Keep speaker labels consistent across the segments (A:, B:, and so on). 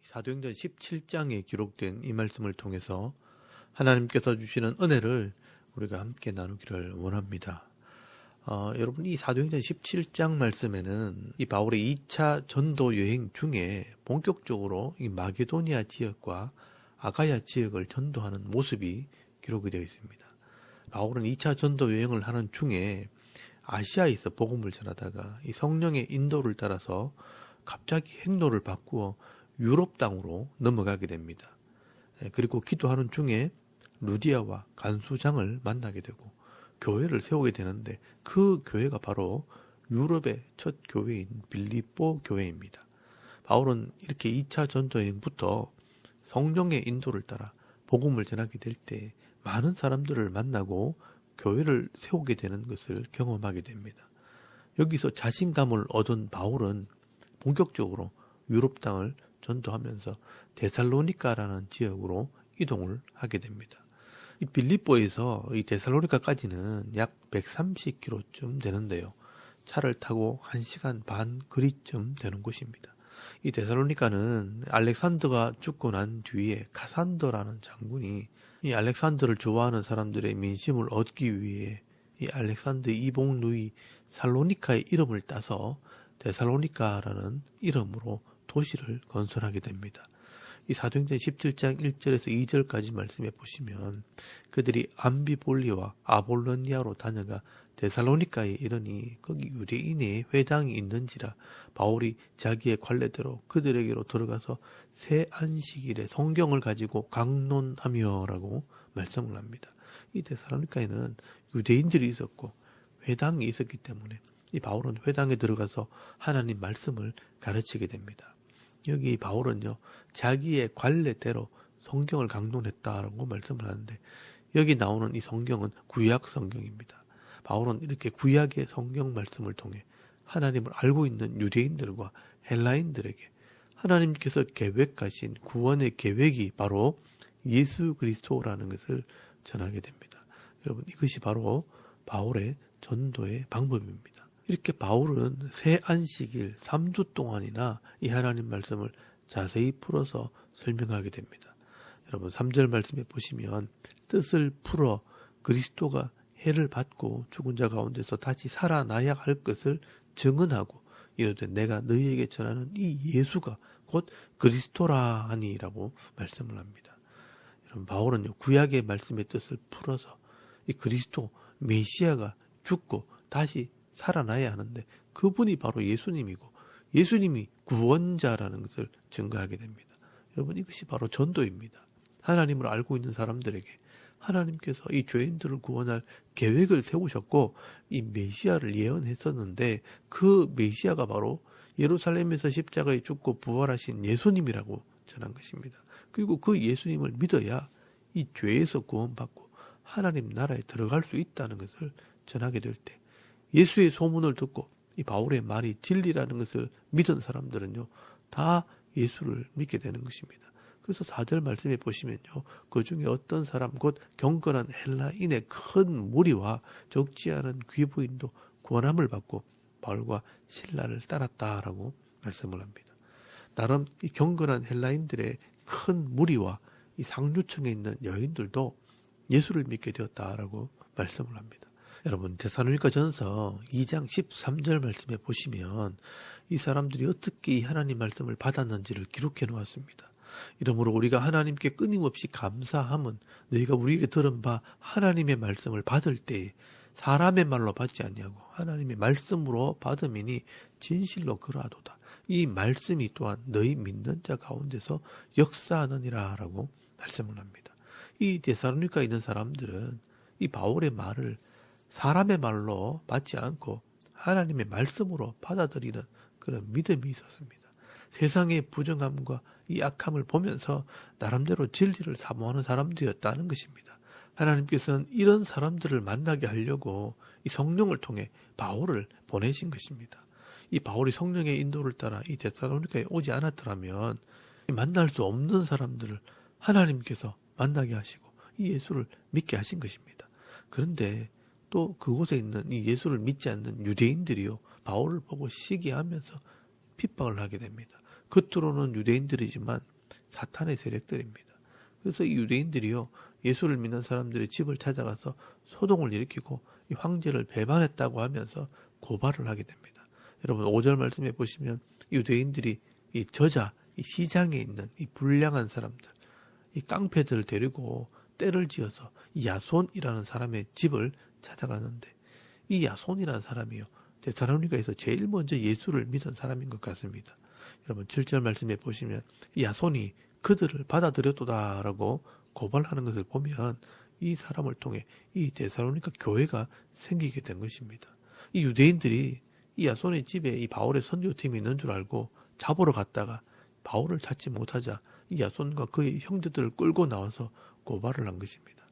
A: 사도행전 17장에 기록된 이 말씀을 통해서 하나님께서 주시는 은혜를 우리가 함께 나누기를 원합니다. 여러분, 이 사도행전 17장 말씀에는 이 바울의 2차 전도 여행 중에 본격적으로 이 마게도니아 지역과 아가야 지역을 전도하는 모습이 기록이 되어 있습니다. 바울은 2차 전도 여행을 하는 중에 아시아에서 복음을 전하다가 이 성령의 인도를 따라서 갑자기 행로를 바꾸어 유럽 땅으로 넘어가게 됩니다. 그리고 기도하는 중에 루디아와 간수장을 만나게 되고 교회를 세우게 되는데 그 교회가 바로 유럽의 첫 교회인 빌립보 교회입니다. 바울은 이렇게 2차 전도 여행부터 성령의 인도를 따라 복음을 전하게 될 때 많은 사람들을 만나고 교회를 세우게 되는 것을 경험하게 됩니다. 여기서 자신감을 얻은 바울은 본격적으로 유럽 땅을 전도하면서 데살로니카라는 지역으로 이동을 하게 됩니다. 이 빌립보에서 이 데살로니카까지는 약 130km쯤 되는데요. 차를 타고 1시간 반 거리쯤 되는 곳입니다. 이 데살로니카는 알렉산더가 죽고 난 뒤에 카산더라는 장군이 이 알렉산더를 좋아하는 사람들의 민심을 얻기 위해 이 알렉산더 이복 누이 살로니카의 이름을 따서 데살로니카라는 이름으로 도시를 건설하게 됩니다. 이 사도행전 17장 1절에서 2절까지 말씀해 보시면 그들이 암비볼리와 아볼로니아로 다녀가 데살로니카에 이르니 거기 유대인의 회당이 있는지라 바울이 자기의 관례대로 그들에게로 들어가서 새 안식일에 성경을 가지고 강론하며라고 말씀을 합니다. 이 데살로니카에는 유대인들이 있었고 회당이 있었기 때문에 이 바울은 회당에 들어가서 하나님 말씀을 가르치게 됩니다. 여기 바울은요, 자기의 관례대로 성경을 강론했다라고 말씀을 하는데 여기 나오는 이 성경은 구약 성경입니다. 바울은 이렇게 구약의 성경 말씀을 통해 하나님을 알고 있는 유대인들과 헬라인들에게 하나님께서 계획하신 구원의 계획이 바로 예수 그리스도라는 것을 전하게 됩니다. 여러분, 이것이 바로 바울의 전도의 방법입니다. 이렇게 바울은 새 안식일 3주 동안이나 이 하나님 말씀을 자세히 풀어서 설명하게 됩니다. 여러분 3절 말씀에 보시면 뜻을 풀어 그리스도가 해를 받고 죽은 자 가운데서 다시 살아나야 할 것을 증언하고 이르되 내가 너희에게 전하는 이 예수가 곧 그리스도라 하니라고 말씀을 합니다. 여러분 바울은요 구약의 말씀의 뜻을 풀어서 이 그리스도 메시아가 죽고 다시 살아나야 하는데 그분이 바로 예수님이고 예수님이 구원자라는 것을 증거하게 됩니다. 여러분 이것이 바로 전도입니다. 하나님을 알고 있는 사람들에게 하나님께서 이 죄인들을 구원할 계획을 세우셨고 이 메시아를 예언했었는데 그 메시아가 바로 예루살렘에서 십자가에 죽고 부활하신 예수님이라고 전한 것입니다. 그리고 그 예수님을 믿어야 이 죄에서 구원받고 하나님 나라에 들어갈 수 있다는 것을 전하게 될 때 예수의 소문을 듣고 이 바울의 말이 진리라는 것을 믿은 사람들은요 다 예수를 믿게 되는 것입니다. 그래서 4절 말씀에 보시면요 그 중에 어떤 사람 곧 경건한 헬라인의 큰 무리와 적지 않은 귀부인도 구원함을 받고 바울과 실라를 따랐다라고 말씀을 합니다. 나름 이 경건한 헬라인들의 큰 무리와 이 상류층에 있는 여인들도 예수를 믿게 되었다라고 말씀을 합니다. 여러분 데살로니가 전서 2장 13절 말씀에 보시면 이 사람들이 어떻게 이 하나님 말씀을 받았는지를 기록해 놓았습니다. 이러므로 우리가 하나님께 끊임없이 감사함은 너희가 우리에게 들은 바 하나님의 말씀을 받을 때 사람의 말로 받지 아니하고 하나님의 말씀으로 받음이니 진실로 그러하도다. 이 말씀이 또한 너희 믿는 자 가운데서 역사하느니라 라고 말씀을 합니다. 이 데살로니카에 있는 사람들은 이 바울의 말을 사람의 말로 받지 않고 하나님의 말씀으로 받아들이는 그런 믿음이 있었습니다. 세상의 부정함과 이 악함을 보면서 나름대로 진리를 사모하는 사람들이었다는 것입니다. 하나님께서는 이런 사람들을 만나게 하려고 이 성령을 통해 바울을 보내신 것입니다. 이 바울이 성령의 인도를 따라 이 데살로니카에 오지 않았더라면 만날 수 없는 사람들을 하나님께서 만나게 하시고 이 예수를 믿게 하신 것입니다. 그런데 또 그곳에 있는 이 예수를 믿지 않는 유대인들이요 바울을 보고 시기하면서 핍박을 하게 됩니다. 겉으로는 유대인들이지만 사탄의 세력들입니다. 그래서 이 유대인들이요, 예수를 믿는 사람들의 집을 찾아가서 소동을 일으키고 이 황제를 배반했다고 하면서 고발을 하게 됩니다. 여러분 5절 말씀해 보시면 유대인들이 이 저자, 이 시장에 있는 이 불량한 사람들, 이 깡패들을 데리고 떼를 지어서 이 야손이라는 사람의 집을 찾아가는데, 이 야손이라는 사람이요, 데살로니가에서 제일 먼저 예수를 믿은 사람인 것 같습니다. 여러분 7절 말씀해 보시면 이 야손이 그들을 받아들였도다라고 고발하는 것을 보면 이 사람을 통해 이 데살로니가 교회가 생기게 된 것입니다. 이 유대인들이 이 야손의 집에 이 바울의 선교팀이 있는 줄 알고 잡으러 갔다가 바울을 찾지 못하자 이 야손과 그의 형제들을 끌고 나와서 고발을 한 것입니다.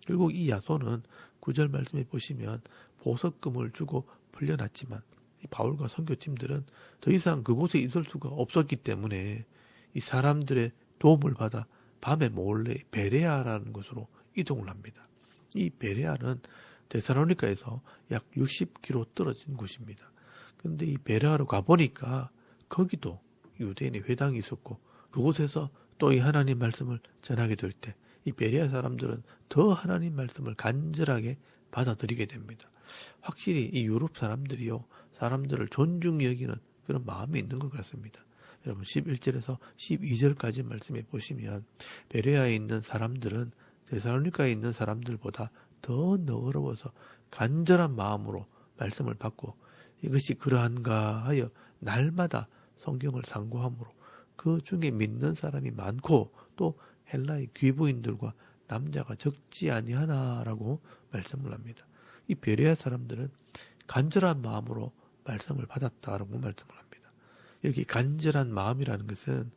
A: 결국 이 야손은 9절 말씀에 보시면 보석금을 주고 풀려났지만 이 바울과 선교팀들은 더 이상 그곳에 있을 수가 없었기 때문에 이 사람들의 도움을 받아 밤에 몰래 베레아라는 곳으로 이동을 합니다. 이 베레아는 데살로니가에서 약 60km 떨어진 곳입니다. 그런데 이 베레아로 가보니까 거기도 유대인의 회당이 있었고 그곳에서 또 이 하나님 말씀을 전하게 될 때 이 베레아 사람들은 더 하나님 말씀을 간절하게 받아들이게 됩니다. 확실히 이 유럽 사람들이요, 사람들을 존중히 여기는 그런 마음이 있는 것 같습니다. 여러분 11절에서 12절까지 말씀해 보시면 베레아에 있는 사람들은 데살로니가에 있는 사람들보다 더 너그러워서 간절한 마음으로 말씀을 받고 이것이 그러한가 하여 날마다 성경을 상고함으로 그 중에 믿는 사람이 많고 또 헬라의 귀부인들과 남자가 적지 아니하나라고 말씀을 합니다. 이 베레아 사람들은 간절한 마음으로 말씀을 받았다라고 말씀을 합니다. 여기 간절한 마음이라는 것은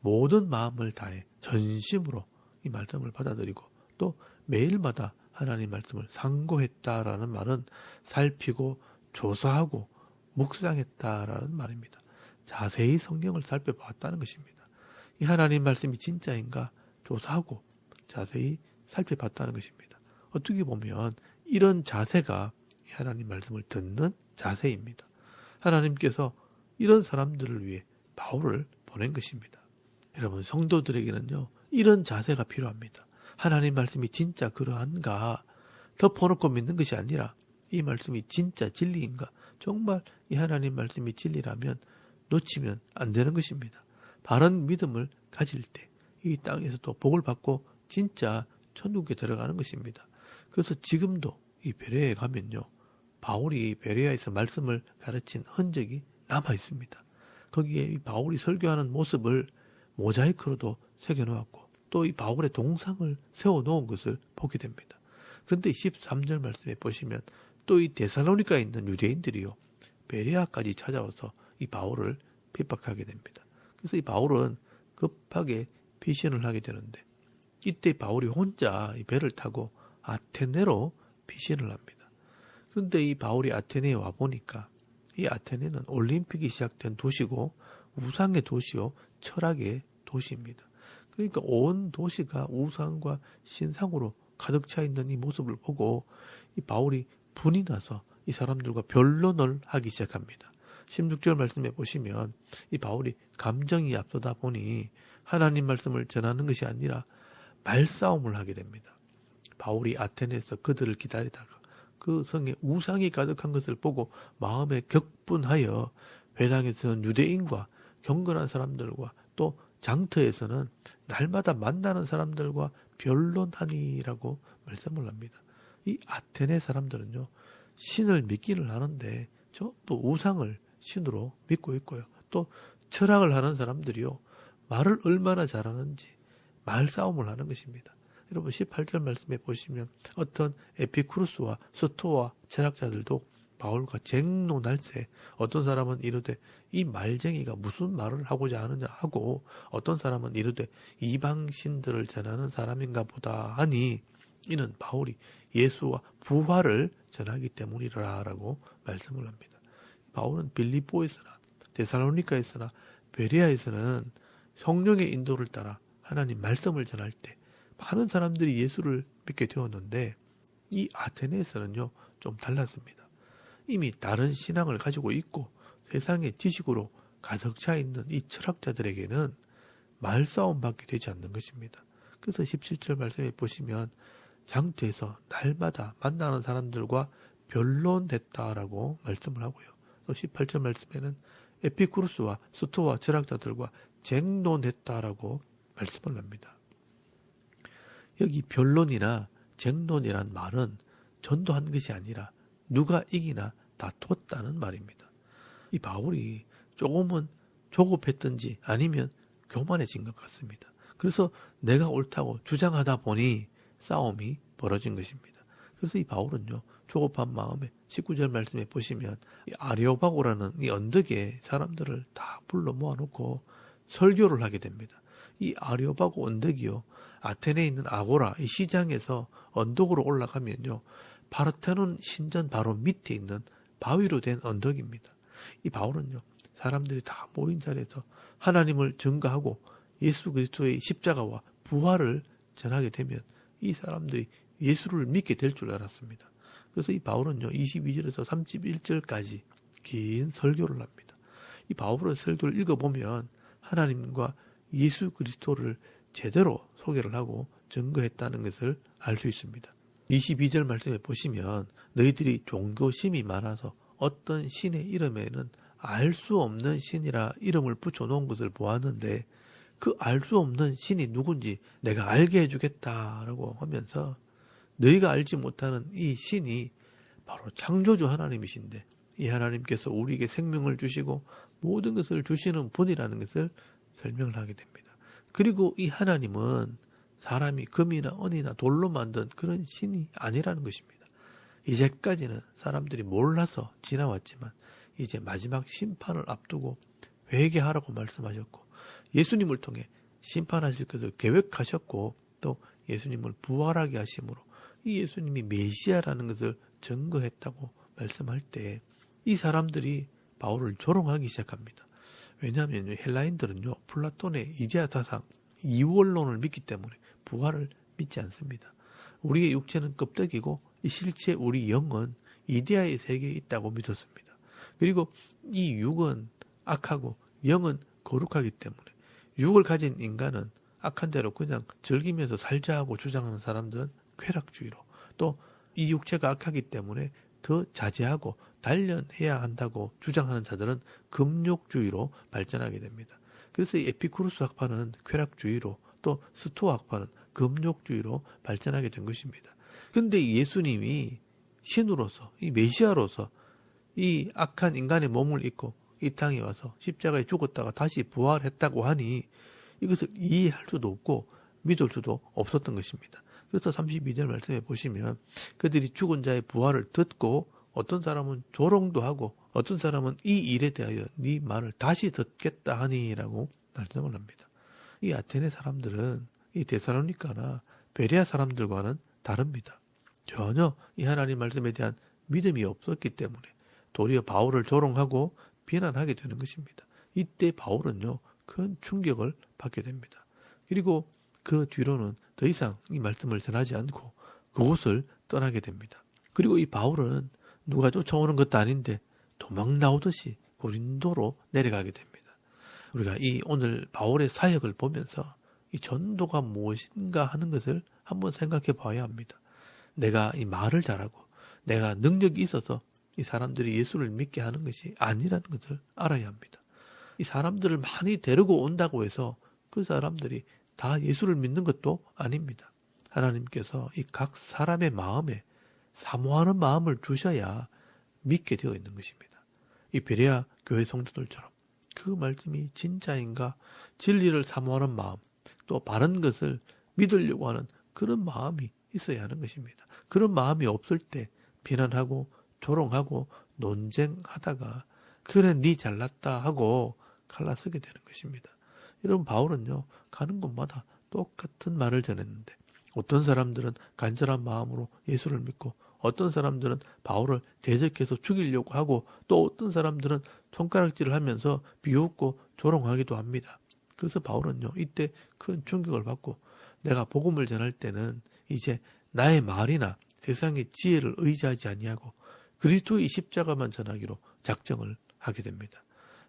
A: 모든 마음을 다해 전심으로 이 말씀을 받아들이고 또 매일마다 하나님 말씀을 상고했다라는 말은 살피고 조사하고 묵상했다라는 말입니다. 자세히 성경을 살펴보았다는 것입니다. 이 하나님 말씀이 진짜인가 조사하고 자세히 살펴봤다는 것입니다. 어떻게 보면 이런 자세가 하나님 말씀을 듣는 자세입니다. 하나님께서 이런 사람들을 위해 바울을 보낸 것입니다. 여러분 성도들에게는요, 이런 자세가 필요합니다. 하나님 말씀이 진짜 그러한가 덮어놓고 믿는 것이 아니라 이 말씀이 진짜 진리인가, 정말 이 하나님 말씀이 진리라면 놓치면 안 되는 것입니다. 바른 믿음을 가질 때 이 땅에서도 복을 받고 진짜 천국에 들어가는 것입니다. 그래서 지금도 이 베레아에 가면요, 바울이 베레아에서 말씀을 가르친 흔적이 남아 있습니다. 거기에 이 바울이 설교하는 모습을 모자이크로도 새겨놓았고 또 이 바울의 동상을 세워놓은 것을 보게 됩니다. 그런데 13절 말씀에 보시면 또 이 데살로니가에 있는 유대인들이요, 베레아까지 찾아와서 이 바울을 핍박하게 됩니다. 그래서 이 바울은 급하게 피신을 하게 되는데 이때 바울이 혼자 이 배를 타고 아테네로 피신을 합니다. 그런데 이 바울이 아테네에 와 보니까 이 아테네는 올림픽이 시작된 도시고 우상의 도시요, 철학의 도시입니다. 그러니까 온 도시가 우상과 신상으로 가득 차 있는 이 모습을 보고 이 바울이 분이 나서 이 사람들과 변론을 하기 시작합니다. 16절 말씀해 보시면 이 바울이 감정이 앞서다 보니 하나님 말씀을 전하는 것이 아니라 말싸움을 하게 됩니다. 바울이 아테네에서 그들을 기다리다가 그 성에 우상이 가득한 것을 보고 마음에 격분하여 회당에서는 유대인과 경건한 사람들과 또 장터에서는 날마다 만나는 사람들과 변론하니라고 말씀을 합니다. 이 아테네 사람들은요, 신을 믿기를 하는데 전부 우상을 신으로 믿고 있고요. 또 철학을 하는 사람들이요, 말을 얼마나 잘하는지 말싸움을 하는 것입니다. 여러분 18절 말씀에 보시면 어떤 에피쿠루스와 스토아 철학자들도 바울과 쟁론할세, 어떤 사람은 이르되 이 말쟁이가 무슨 말을 하고자 하느냐 하고, 어떤 사람은 이르되 이방신들을 전하는 사람인가 보다 하니 이는 바울이 예수와 부활을 전하기 때문이라라고 말씀을 합니다. 바울은 빌립보에서나 데살로니가에서나 베레아에서는 성령의 인도를 따라 하나님 말씀을 전할 때 많은 사람들이 예수를 믿게 되었는데 이 아테네에서는요, 좀 달랐습니다. 이미 다른 신앙을 가지고 있고 세상의 지식으로 가득 차 있는 이 철학자들에게는 말싸움밖에 되지 않는 것입니다. 그래서 17절 말씀에 보시면 장터에서 날마다 만나는 사람들과 변론했다라고 말씀을 하고요. 또 18절 말씀에는 에피쿠르스와 스토아 철학자들과 쟁론했다라고 말씀을 합니다. 여기 변론이나 쟁론이란 말은 전도한 것이 아니라 누가 이기나 다퉜다는 말입니다. 이 바울이 조금은 조급했든지 아니면 교만해진 것 같습니다. 그래서 내가 옳다고 주장하다 보니 싸움이 벌어진 것입니다. 그래서 이 바울은요, 조급한 마음에 19절 말씀에 보시면 이 아레오바고라는 이 언덕에 사람들을 다 불러 모아놓고 설교를 하게 됩니다. 이 아레오바고 언덕이요, 아테네에 있는 아고라 이 시장에서 언덕으로 올라가면요, 파르테논 신전 바로 밑에 있는 바위로 된 언덕입니다. 이 바울은요, 사람들이 다 모인 자리에서 하나님을 증거하고 예수 그리스도의 십자가와 부활을 전하게 되면 이 사람들이 예수를 믿게 될 줄 알았습니다. 그래서 이 바울은요, 22절에서 31절까지 긴 설교를 합니다. 이 바울의 설교를 읽어보면 하나님과 예수 그리스도를 제대로 소개를 하고 증거했다는 것을 알 수 있습니다. 22절 말씀에 보시면 너희들이 종교심이 많아서 어떤 신의 이름에는 알 수 없는 신이라 이름을 붙여놓은 것을 보았는데 그 알 수 없는 신이 누군지 내가 알게 해주겠다라고 하면서 너희가 알지 못하는 이 신이 바로 창조주 하나님이신데 이 하나님께서 우리에게 생명을 주시고 모든 것을 주시는 분이라는 것을 설명을 하게 됩니다. 그리고 이 하나님은 사람이 금이나 은이나 돌로 만든 그런 신이 아니라는 것입니다. 이제까지는 사람들이 몰라서 지나왔지만 이제 마지막 심판을 앞두고 회개하라고 말씀하셨고 예수님을 통해 심판하실 것을 계획하셨고 또 예수님을 부활하게 하심으로 이 예수님이 메시아라는 것을 증거했다고 말씀할 때 이 사람들이 바울을 조롱하기 시작합니다. 왜냐하면 헬라인들은요, 플라톤의 이데아 사상, 이원론을 믿기 때문에 부활을 믿지 않습니다. 우리의 육체는 껍데기고 이 실체 우리 영은 이데아의 세계에 있다고 믿었습니다. 그리고 이 육은 악하고 영은 거룩하기 때문에 육을 가진 인간은 악한 대로 그냥 즐기면서 살자 하고 주장하는 사람들은 쾌락주의로 또 이 육체가 악하기 때문에 더 자제하고 단련해야 한다고 주장하는 자들은 금욕주의로 발전하게 됩니다. 그래서 이 에피쿠르스 학파는 쾌락주의로 또 스토아 학파는 금욕주의로 발전하게 된 것입니다. 그런데 예수님이 신으로서 이 메시아로서 이 악한 인간의 몸을 입고 이 땅에 와서 십자가에 죽었다가 다시 부활했다고 하니 이것을 이해할 수도 없고 믿을 수도 없었던 것입니다. 그래서 32절 말씀에 보시면 그들이 죽은 자의 부활을 듣고 어떤 사람은 조롱도 하고 어떤 사람은 이 일에 대하여 네 말을 다시 듣겠다 하니라고 말씀을 합니다. 이 아테네 사람들은 이 데살로니가나 베레아 사람들과는 다릅니다. 전혀 이 하나님 말씀에 대한 믿음이 없었기 때문에 도리어 바울을 조롱하고 비난하게 되는 것입니다. 이때 바울은요, 큰 충격을 받게 됩니다. 그리고 그 뒤로는 더 이상 이 말씀을 전하지 않고 그곳을 떠나게 됩니다. 그리고 이 바울은 누가 쫓아오는 것도 아닌데 도망 나오듯이 고린도로 내려가게 됩니다. 우리가 이 오늘 바울의 사역을 보면서 이 전도가 무엇인가 하는 것을 한번 생각해 봐야 합니다. 내가 이 말을 잘하고 내가 능력이 있어서 이 사람들이 예수를 믿게 하는 것이 아니라는 것을 알아야 합니다. 이 사람들을 많이 데리고 온다고 해서 그 사람들이 다 예수를 믿는 것도 아닙니다. 하나님께서 이 각 사람의 마음에 사모하는 마음을 주셔야 믿게 되어 있는 것입니다. 이 베레아 교회 성도들처럼 그 말씀이 진짜인가 진리를 사모하는 마음 또 바른 것을 믿으려고 하는 그런 마음이 있어야 하는 것입니다. 그런 마음이 없을 때 비난하고 조롱하고 논쟁하다가 그래 니 잘났다 하고 갈라서게 되는 것입니다. 여러분 바울은요 가는 곳마다 똑같은 말을 전했는데 어떤 사람들은 간절한 마음으로 예수를 믿고 어떤 사람들은 바울을 대적해서 죽이려고 하고 또 어떤 사람들은 손가락질을 하면서 비웃고 조롱하기도 합니다. 그래서 바울은요 이때 큰 충격을 받고 내가 복음을 전할 때는 이제 나의 말이나 세상의 지혜를 의지하지 아니하고 그리스도의 십자가만 전하기로 작정을 하게 됩니다.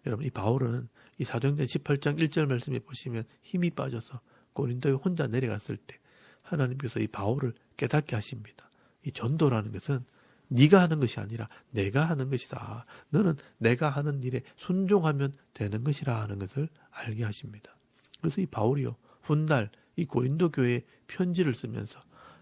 A: 여러분 이 바울은 이 사도행전 18장 1절 말씀에 보시면 힘이 빠져서 고린도에 혼자 내려갔을 때 하나님께서 이 바울을 깨닫게 하십니다. 이 전도라는 것은 네가 하는 것이 아니라 내가 하는 것이다. 너는 내가 하는 일에 순종하면 되는 것이라 하는 것을 알게 하십니다. 그래서 이 바울이요 훗날 이 고린도 교회에 편지를 쓰면서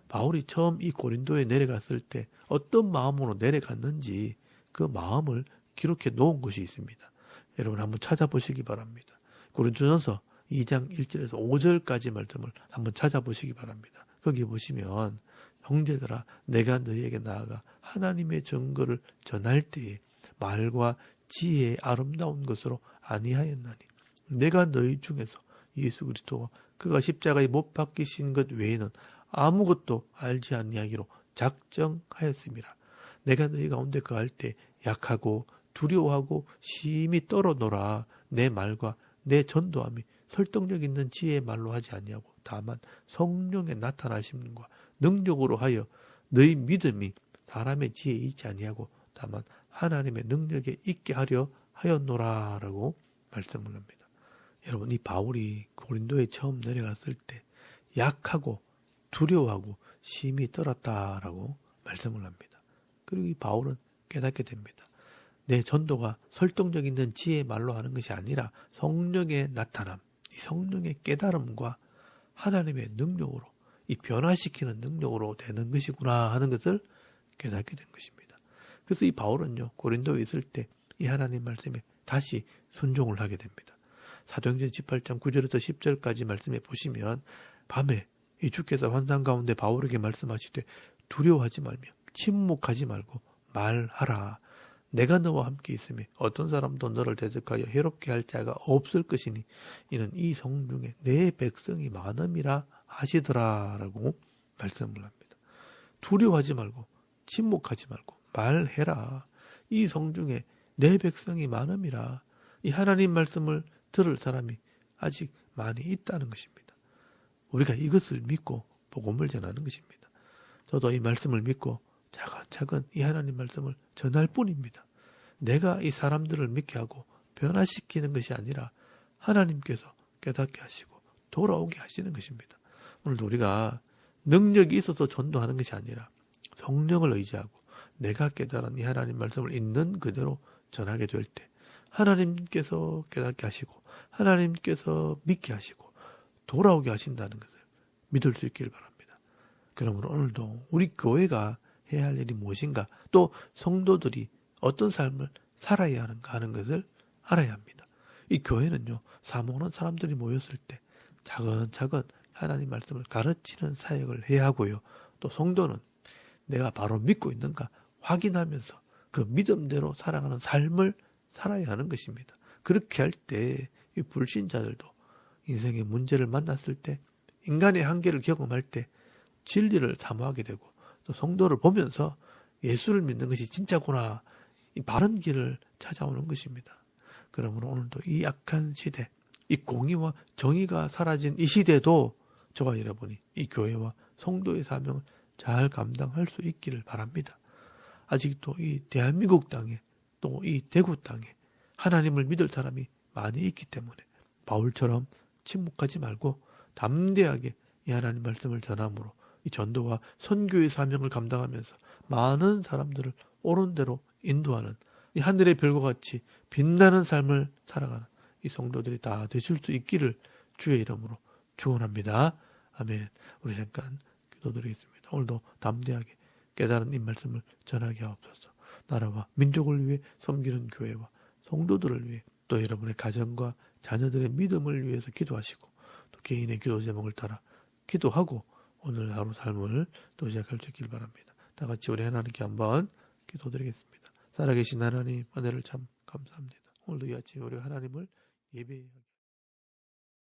A: 바울이 처음 이 고린도에 내려갔을 때 어떤 마음으로 내려갔는지 그 마음을 기록해 놓은 것이 있습니다. 여러분 한번 찾아보시기 바랍니다. 고린도전서 2장 1절에서 5절까지 말씀을 한번 찾아보시기 바랍니다. 거기 보시면 형제들아 내가 너희에게 나아가 하나님의 증거를 전할 때에 말과 지혜의 아름다운 것으로 아니하였나니 내가 너희 중에서 예수 그리스도와 그가 십자가에 못 박히신 것 외에는 아무것도 알지 아니하기로 작정하였습니다. 내가 너희 가운데 거할 때 약하고 두려워하고 심히 떨어노라. 내 말과 내 전도함이 설득력 있는 지혜의 말로 하지 아니하고 다만 성령의 나타나심과 능력으로 하여 너희 믿음이 사람의 지혜에 있지 아니하고 다만 하나님의 능력에 있게 하려 하였노라라고 말씀을 합니다. 여러분 이 바울이 고린도에 처음 내려갔을 때 약하고 두려워하고 심히 떨었다라고 말씀을 합니다. 그리고 이 바울은 깨닫게 됩니다. 내 전도가 설득력 있는 지혜의 말로 하는 것이 아니라 성령의 나타남, 이 성령의 깨달음과 하나님의 능력으로 이 변화시키는 능력으로 되는 것이구나 하는 것을 깨닫게 된 것입니다. 그래서 이 바울은요 고린도에 있을 때 이 하나님 말씀에 다시 순종을 하게 됩니다. 사도행전 18장 9절에서 10절까지 말씀해 보시면 밤에 이 주께서 환상 가운데 바울에게 말씀하시되 두려워하지 말며 침묵하지 말고 말하라. 내가 너와 함께 있으며 어떤 사람도 너를 대적하여 해롭게 할 자가 없을 것이니 이는 이 성중에 내 백성이 많음이라 하시더라라고 말씀을 합니다. 두려워하지 말고 침묵하지 말고 말해라. 이 성중에 내 백성이 많음이라. 이 하나님 말씀을 들을 사람이 아직 많이 있다는 것입니다. 우리가 이것을 믿고 복음을 전하는 것입니다. 저도 이 말씀을 믿고 차근차근 이 하나님 말씀을 전할 뿐입니다. 내가 이 사람들을 믿게 하고 변화시키는 것이 아니라 하나님께서 깨닫게 하시고 돌아오게 하시는 것입니다. 오늘도 우리가 능력이 있어서 전도하는 것이 아니라 성령을 의지하고 내가 깨달은 이 하나님 말씀을 있는 그대로 전하게 될 때 하나님께서 깨닫게 하시고 하나님께서 믿게 하시고 돌아오게 하신다는 것을 믿을 수 있기를 바랍니다. 그러므로 오늘도 우리 교회가 해야 할 일이 무엇인가, 또 성도들이 어떤 삶을 살아야 하는가 하는 것을 알아야 합니다. 이 교회는요, 사모하는 사람들이 모였을 때 차근차근 하나님 말씀을 가르치는 사역을 해야 하고요. 또 성도는 내가 바로 믿고 있는가 확인하면서 그 믿음대로 살아가는 삶을 살아야 하는 것입니다. 그렇게 할 때 이 불신자들도 인생의 문제를 만났을 때, 인간의 한계를 경험할 때 진리를 사모하게 되고, 또 성도를 보면서 예수를 믿는 것이 진짜구나, 이 바른 길을 찾아오는 것입니다. 그러므로 오늘도 이 악한 시대, 이 공의와 정의가 사라진 이 시대도 저와 여러분이 이 교회와 성도의 사명을 잘 감당할 수 있기를 바랍니다. 아직도 이 대한민국 땅에, 또 이 대구 땅에 하나님을 믿을 사람이 많이 있기 때문에 바울처럼 침묵하지 말고 담대하게 이 하나님 말씀을 전함으로 이 전도와 선교의 사명을 감당하면서 많은 사람들을 옳은 대로 인도하는 이 하늘의 별과 같이 빛나는 삶을 살아가는 이 성도들이 다 되실 수 있기를 주의 이름으로 축원합니다. 아멘. 우리 잠깐 기도드리겠습니다. 오늘도 담대하게 깨달은 이 말씀을 전하게 하옵소서. 나라와 민족을 위해 섬기는 교회와 성도들을 위해, 또 여러분의 가정과 자녀들의 믿음을 위해서 기도하시고, 또 개인의 기도 제목을 따라 기도하고 오늘 하루 삶을 또 시작할 수 있길 바랍니다. 다 같이 우리 하나님께 한번 기도드리겠습니다. 살아계신 하나님, 은혜를 참 감사합니다. 오늘도 이 아침에 우리 하나님을 예배하게